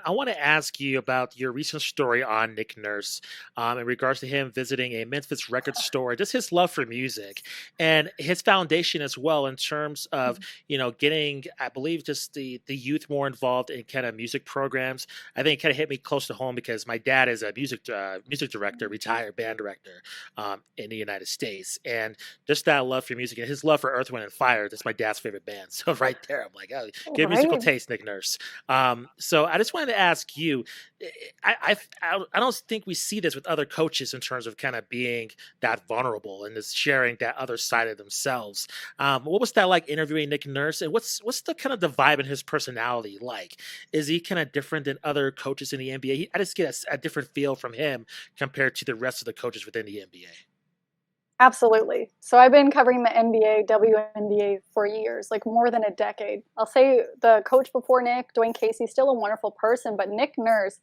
I want to ask you about your recent story on Nick Nurse in regards to him visiting a Memphis record store, just his love for music and his foundation as well in terms of, getting, I believe, just the youth more involved in kind of music programs. I think it kind of hit me close to home because my dad is a music director, retired band director in the United States. And just that love for music and his love for Earth, Wind, and Fire, that's my dad's favorite band. So right there, I'm like, oh, good musical Right? taste, Nick Nurse. So I just wanted to ask you, I don't think we see this with other coaches in terms of kind of being that vulnerable and just sharing that other side of themselves. What was that like interviewing Nick Nurse, and what's the kind of the vibe in his personality like? Is he kind of different than other coaches in the NBA? I just get a different feel from him compared to the rest of the coaches within the NBA. Absolutely. So I've been covering the NBA, WNBA for years, like more than a decade. I'll say the coach before Nick, Dwayne Casey, still a wonderful person, but Nick Nurse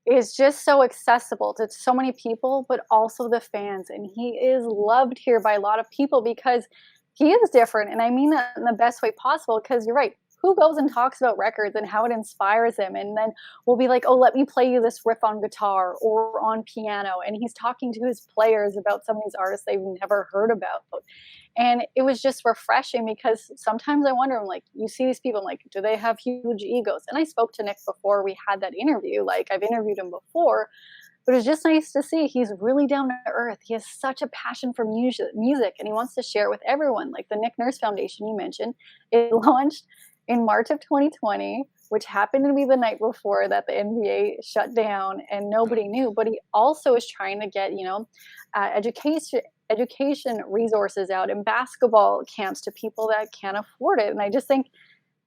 is just so accessible to so many people, but also the fans. And he is loved here by a lot of people because he is different. And I mean that in the best way possible, because you're right. Who goes and talks about records and how it inspires him? And then we'll be like, oh, let me play you this riff on guitar or on piano. And he's talking to his players about some of these artists they've never heard about. And it was just refreshing because sometimes I wonder, I'm like, you see these people, like, do they have huge egos? And I spoke to Nick before we had that interview. Like, I've interviewed him before, but it's just nice to see he's really down to earth. He has such a passion for music, and he wants to share it with everyone. Like the Nick Nurse Foundation you mentioned, it launched in March of 2020, which happened to be the night before that the NBA shut down and nobody knew. But he also is trying to get, education resources out in basketball camps to people that can't afford it. And I just think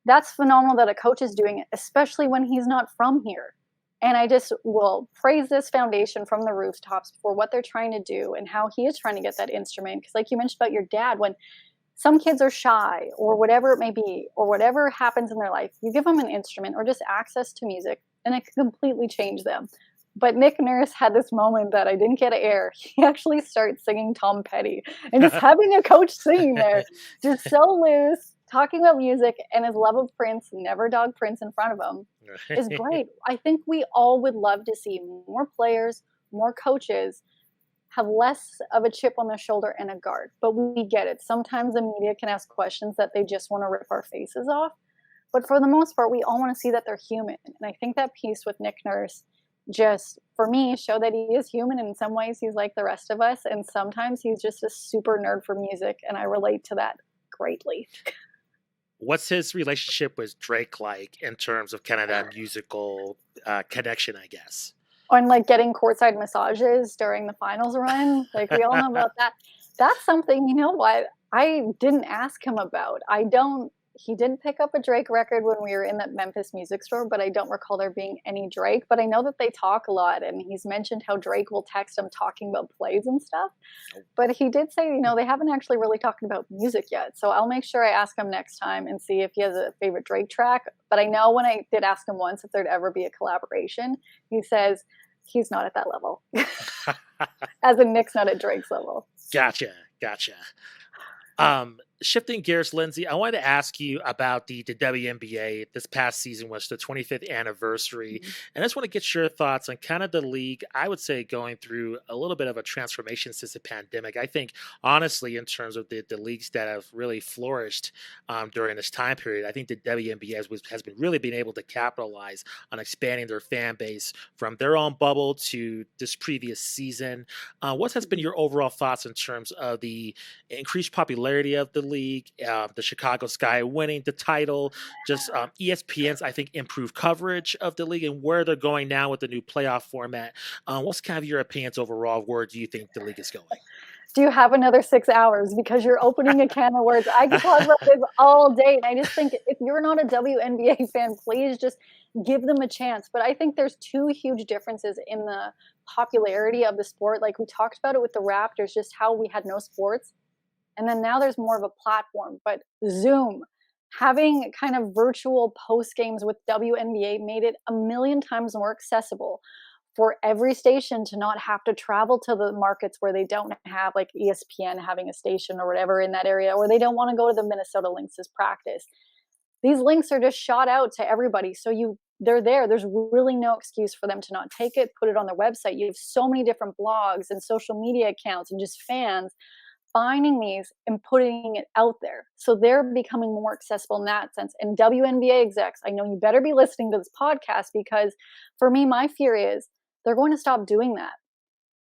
that's phenomenal that a coach is doing it, especially when he's not from here. And I just will praise this foundation from the rooftops for what they're trying to do and how he is trying to get that instrument. Because like you mentioned about your dad, when some kids are shy or whatever it may be, or whatever happens in their life, you give them an instrument or just access to music and it can completely change them. But Nick Nurse had this moment that I didn't get to air. He actually starts singing Tom Petty and just having a coach singing there, just so loose, talking about music and his love of Prince, never dog Prince in front of him, is great. I think we all would love to see more players, more coaches have less of a chip on their shoulder and a guard. But we get it. Sometimes the media can ask questions that they just want to rip our faces off. But for the most part, we all want to see that they're human. And I think that piece with Nick Nurse just, for me, showed that he is human. And in some ways, he's like the rest of us. And sometimes he's just a super nerd for music. And I relate to that greatly. What's his relationship with Drake like in terms of kind of that musical connection, I guess? And like getting courtside massages during the finals run. Like we all know about that. That's something, you know what, I didn't ask him about. He didn't pick up a Drake record when we were in that Memphis music store, but I don't recall there being any Drake. But I know that they talk a lot, and he's mentioned how Drake will text him talking about plays and stuff. But he did say, they haven't actually really talked about music yet. So I'll make sure I ask him next time and see if he has a favorite Drake track. But I know when I did ask him once if there'd ever be a collaboration, he says he's not at that level. As in Nick's not at Drake's level. Gotcha. Shifting gears, Lindsay, I wanted to ask you about the WNBA. This past season was the 25th anniversary. And I just want to get your thoughts on kind of the league, I would say, going through a little bit of a transformation since the pandemic. I think, honestly, in terms of the leagues that have really flourished during this time period, I think the WNBA has been really been able to capitalize on expanding their fan base from their own bubble to this previous season. What has been your overall thoughts in terms of the increased popularity of the league, the Chicago Sky winning the title, just ESPN's, I think, improved coverage of the league and where they're going now with the new playoff format? What's kind of your opinions overall? Where do you think the league is going? Do you have another 6 hours? Because you're opening a can of words. I could talk about this all day. And I just think if you're not a WNBA fan, please just give them a chance. But I think there's two huge differences in the popularity of the sport. Like we talked about it with the Raptors, just how we had no sports. And then now there's more of a platform. But Zoom, having kind of virtual post games with WNBA made it a million times more accessible for every station to not have to travel to the markets where they don't have like ESPN having a station or whatever in that area, or they don't want to go to the Minnesota Lynx practice. These links are just shot out to everybody. So you they're there. There's really no excuse for them to not take it, put it on their website. You have so many different blogs and social media accounts and just fans finding these and putting it out there. So they're becoming more accessible in that sense. And WNBA execs, I know you better be listening to this podcast, because for me, my fear is they're going to stop doing that.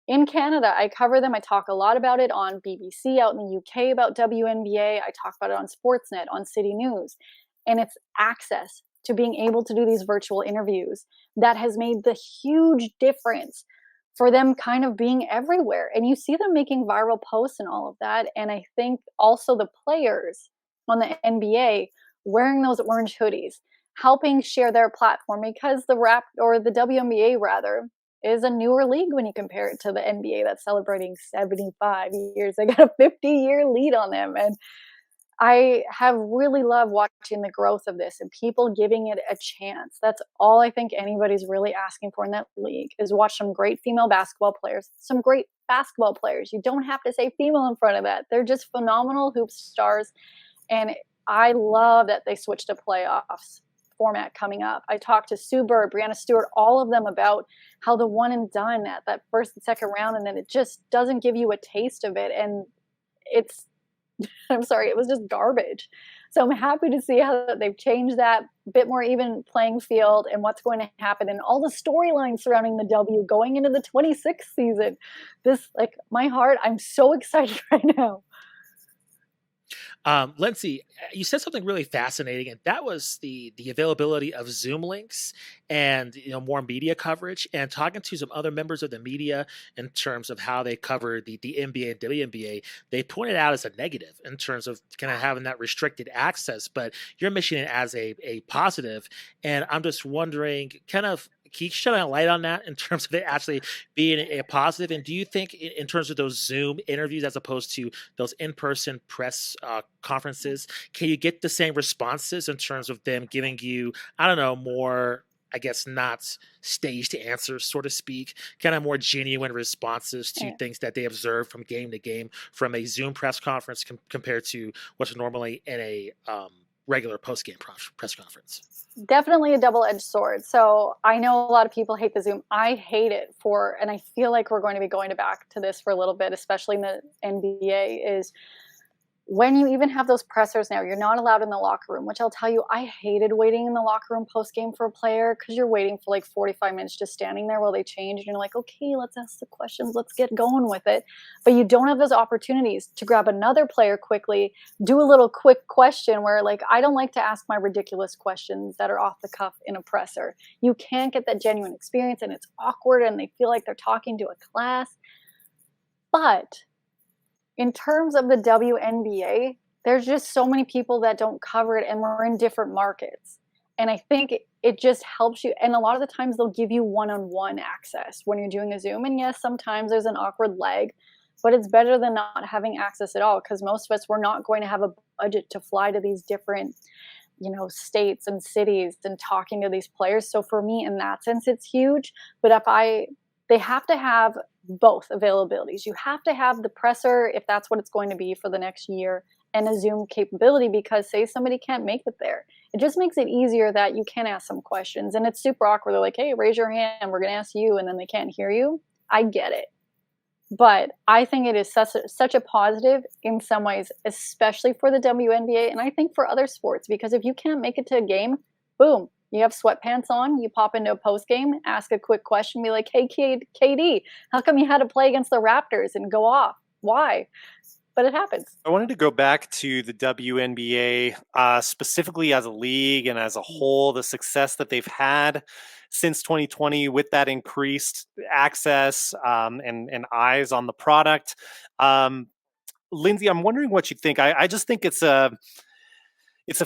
In Canada, I cover them. I talk a lot about it on BBC out in the UK about WNBA. I talk about it on Sportsnet, on City News. And it's access to being able to do these virtual interviews that has made the huge difference for them kind of being everywhere. And you see them making viral posts and all of that. And I think also the players on the NBA wearing those orange hoodies, helping share their platform, because the WNBA rather is a newer league when you compare it to the NBA that's celebrating 75 years. They got a 50-year lead on them. And I have really loved watching the growth of this and people giving it a chance. That's all I think anybody's really asking for in that league, is watch some great female basketball players, some great basketball players. You don't have to say female in front of that. They're just phenomenal hoop stars. And I love that they switched to playoffs format coming up. I talked to Sue Bird, Brianna Stewart, all of them about how the one and done at that first and second round, and then it just doesn't give you a taste of it. And it's, I'm sorry, it was just garbage. So I'm happy to see how they've changed that, bit more even playing field and what's going to happen and all the storylines surrounding the W going into the 26th season. This, like, my heart, I'm so excited right now. Lindsay, you said something really fascinating, and that was the availability of Zoom links and more media coverage. And talking to some other members of the media in terms of how they cover the NBA and WNBA, they pointed out as a negative in terms of kind of having that restricted access. But you're mentioning it as a positive, and I'm just wondering, kind of, can you shed a light on that in terms of it actually being a positive? And do you think in terms of those Zoom interviews as opposed to those in-person press conferences, can you get the same responses in terms of them giving you, I don't know, more, I guess, not staged answers, so to speak, kind of more genuine responses to things that they observe from game to game from a Zoom press conference compared to what's normally in a regular post-game press conference? Definitely a double-edged sword. So I know a lot of people hate the Zoom. I hate it and I feel like we're going to be going back to this for a little bit, especially in the NBA, is when you even have those pressers now, you're not allowed in the locker room, which I'll tell you, I hated waiting in the locker room post-game for a player, because you're waiting for like 45 minutes just standing there while they change. And you're like, okay, let's ask the questions. Let's get going with it. But you don't have those opportunities to grab another player quickly, do a little quick question where, like, I don't like to ask my ridiculous questions that are off the cuff in a presser. You can't get that genuine experience, and it's awkward and they feel like they're talking to a class. But in terms of the WNBA, there's just so many people that don't cover it, and we're in different markets. And I think it just helps you. And a lot of the times they'll give you one-on-one access when you're doing a Zoom. And yes, sometimes there's an awkward lag, but it's better than not having access at all, because most of us, we're not going to have a budget to fly to these different, states and cities and talking to these players. So for me, in that sense, it's huge. But they have to have both availabilities. You have to have the presser, if that's what it's going to be for the next year, and a Zoom capability, because say somebody can't make it there. It just makes it easier that you can ask some questions. And it's super awkward. They're like, hey, raise your hand, we're going to ask you, and then they can't hear you. I get it. But I think it is such a positive in some ways, especially for the WNBA, and I think for other sports, because if you can't make it to a game, boom, you have sweatpants on, you pop into a post game, ask a quick question, be like, hey, KD, how come you had to play against the Raptors and go off? Why? But it happens. I wanted to go back to the WNBA, specifically as a league and as a whole, the success that they've had since 2020 with that increased access and eyes on the product. Lindsay, I'm wondering what you think. I just think it's a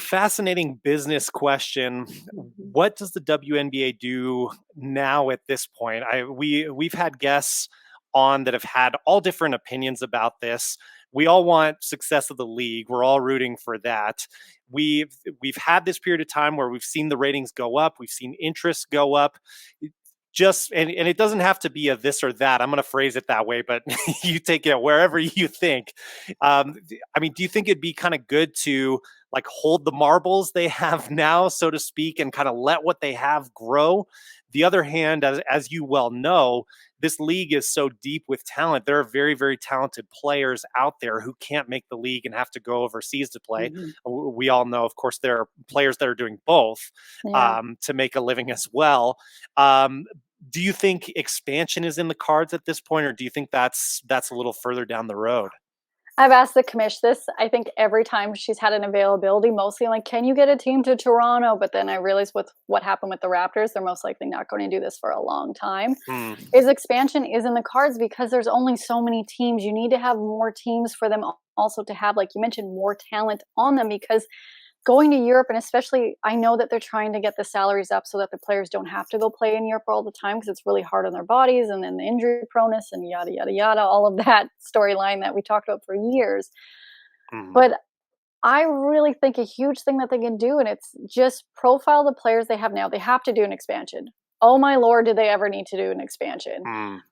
fascinating business question. What does the WNBA do now at this point? We've had guests on that have had all different opinions about this. We all want success of the league. We're all rooting for that. We've had this period of time where we've seen the ratings go up. We've seen interest go up. And it doesn't have to be a this or that. I'm going to phrase it that way, but you take it wherever you think. Do you think it'd be kind of good to like hold the marbles they have now, so to speak, and kind of let what they have grow. The other hand, as you well know, this league is so deep with talent. There are very, very talented players out there who can't make the league and have to go overseas to play. Mm-hmm. We all know, of course, there are players that are doing both to make a living as well. Do you think expansion is in the cards at this point, or do you think that's a little further down the road? I've asked the commish this, I think, every time she's had an availability, mostly like, can you get a team to Toronto? But then I realized with what happened with the Raptors, they're most likely not going to do this for a long time. Is expansion is in the cards because there's only so many teams. You need to have more teams for them also to have, like you mentioned, more talent on them, because going to Europe, and especially I know that they're trying to get the salaries up so that the players don't have to go play in Europe all the time because it's really hard on their bodies, and then the injury proneness and yada, yada, yada, all of that storyline that we talked about for years. But I really think a huge thing that they can do, and it's just profile the players they have now. They have to do an expansion. Oh my Lord, did they ever need to do an expansion?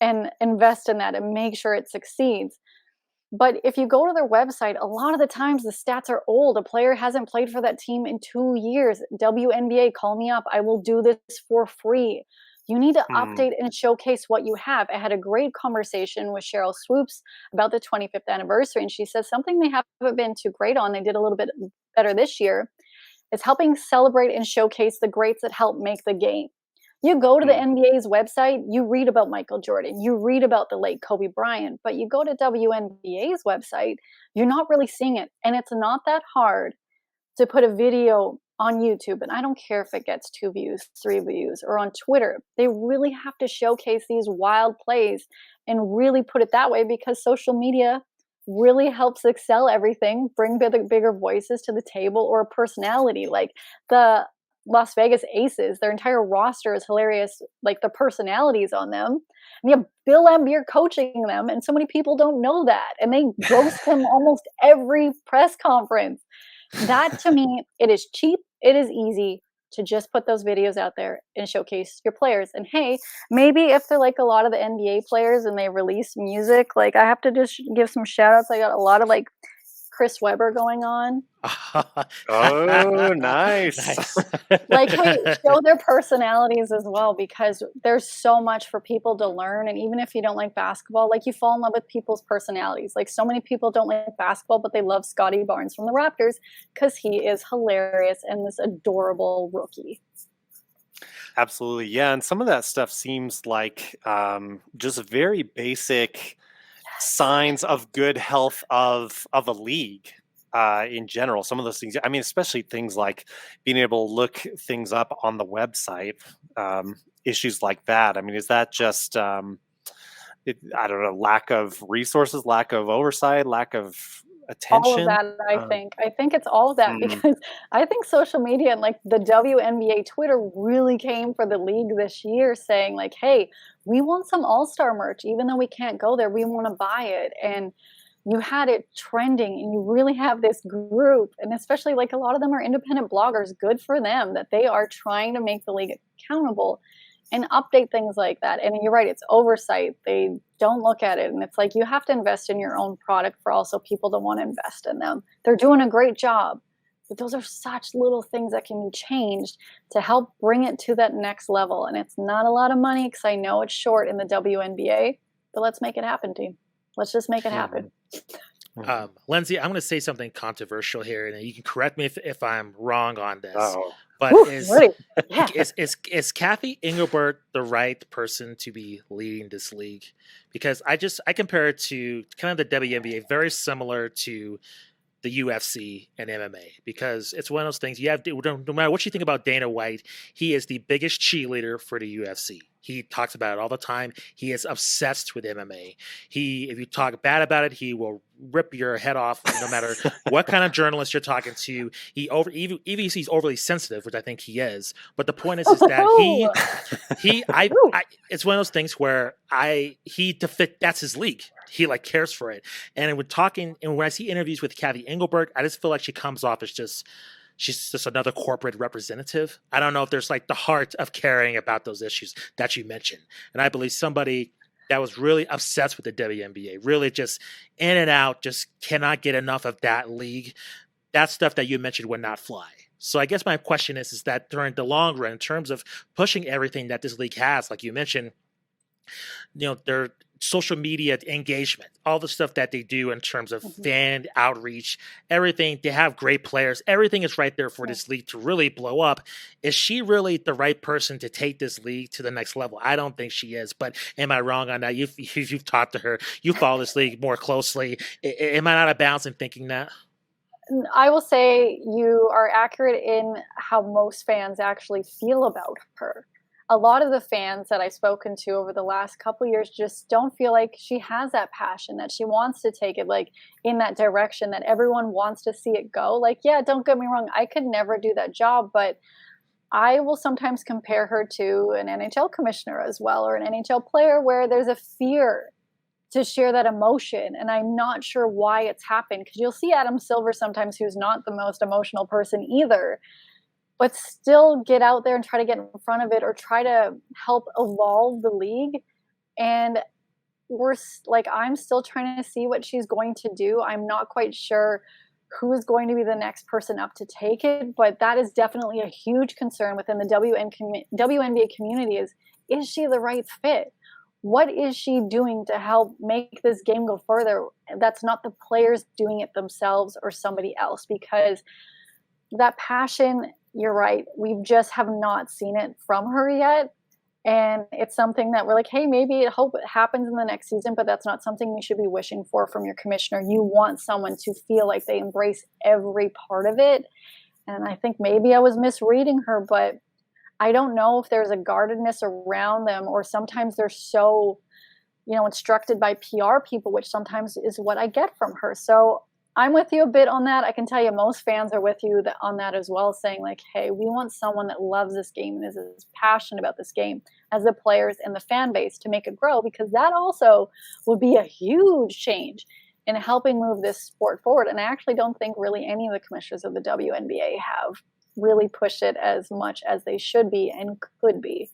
And invest in that and make sure it succeeds. But if you go to their website, a lot of the times the stats are old. A player hasn't played for that team in 2 years. WNBA, call me up. I will do this for free. You need to update and showcase what you have. I had a great conversation with Cheryl Swoops about the 25th anniversary, and she says something they haven't been too great on, they did a little bit better this year, is helping celebrate and showcase the greats that help make the game. You go to the NBA's website, you read about Michael Jordan, you read about the late Kobe Bryant, but you go to WNBA's website, you're not really seeing it. And it's not that hard to put a video on YouTube, and I don't care if it gets 2 views, 3 views, or on Twitter. They really have to showcase these wild plays and really put it that way, because social media really helps excel everything, bring bigger voices to the table, or a personality. Like the Las Vegas Aces, their entire roster is hilarious, like the personalities on them. And you have Bill Laimbeer coaching them, and so many people don't know that, and they roast him almost every press conference. That, to me, it is cheap, it is easy to just put those videos out there and showcase your players. And hey, maybe if they're like a lot of the NBA players and they release music, like I have to just give some shout outs. I got a lot of like Chris Webber going on. Oh, nice. Like, hey, show their personalities as well, because there's so much for people to learn. And even if you don't like basketball, like you fall in love with people's personalities. Like so many people don't like basketball, but they love Scotty Barnes from the Raptors because he is hilarious and this adorable rookie. Absolutely. Yeah. And some of that stuff seems like just very basic signs of good health of a league in general. Some of those things, I mean, especially things like being able to look things up on the website, issues like that. I mean, is that just, I don't know, lack of resources, lack of oversight, lack of attention? All of that, I think it's all of that, because I think social media and like the WNBA Twitter really came for the league this year, saying like, hey, we want some all-star merch. Even though we can't go there, we want to buy it. And you had it trending, and you really have this group, and especially like a lot of them are independent bloggers. Good for them that they are trying to make the league accountable and update things like that. And you're right, it's oversight. They don't look at it. And it's like, you have to invest in your own product for also people to want to invest in them. They're doing a great job, but those are such little things that can be changed to help bring it to that next level. And it's not a lot of money, because I know it's short in the WNBA, but let's make it happen, team. Let's just make it happen. Lindsay, I'm going to say something controversial here, and you can correct me if I'm wrong on this. Oh. But is Kathy Engelbert the right person to be leading this league? Because I compare it to kind of the WNBA, very similar to the UFC and MMA, because it's one of those things you have to, no matter what you think about Dana White, he is the biggest cheerleader for the UFC. He talks about it all the time. He is obsessed with MMA. If you talk bad about it, he will rip your head off, no matter what kind of journalist you're talking to. Even if he's overly sensitive, which I think he is. But the point is that it's one of those things where that's his league. He like cares for it. And when I see interviews with Kathy Engelbert, I just feel like she comes off as she's just another corporate representative. I don't know if there's like the heart of caring about those issues that you mentioned. And I believe somebody that was really obsessed with the WNBA, really just in and out, just cannot get enough of that league. that stuff that you mentioned would not fly. So I guess my question is that during the long run, in terms of pushing everything that this league has, like you mentioned, their social media engagement, all the stuff that they do in terms of fan outreach, everything, they have great players. Everything is right there for this league to really blow up. Is she really the right person to take this league to the next level? I don't think she is, but am I wrong on that? You've talked to her, you follow this league more closely. Am I not a bounce in thinking that? I will say you are accurate in how most fans actually feel about her. A lot of the fans that I've spoken to over the last couple of years just don't feel like she has that passion, that she wants to take it like in that direction, that everyone wants to see it go. Like, yeah, don't get me wrong, I could never do that job, but I will sometimes compare her to an NHL commissioner as well, or an NHL player, where there's a fear to share that emotion. And I'm not sure why it's happened, because you'll see Adam Silver sometimes, who's not the most emotional person either, but still get out there and try to get in front of it or try to help evolve the league. And I'm still trying to see what she's going to do. I'm not quite sure who is going to be the next person up to take it, but that is definitely a huge concern within the WNBA community. Is she the right fit? What is she doing to help make this game go further? That's not the players doing it themselves or somebody else, because that passion, you're right, we just have not seen it from her yet. And it's something that we're like, hey, maybe I hope it happens in the next season, but that's not something you should be wishing for from your commissioner. You want someone to feel like they embrace every part of it. And I think maybe I was misreading her, but I don't know if there's a guardedness around them, or sometimes they're so, instructed by PR people, which sometimes is what I get from her. So I'm with you a bit on that. I can tell you most fans are with you on that as well, saying like, hey, we want someone that loves this game and is as passionate about this game as the players and the fan base to make it grow, because that also would be a huge change in helping move this sport forward. And I actually don't think really any of the commissioners of the WNBA have really pushed it as much as they should be and could be.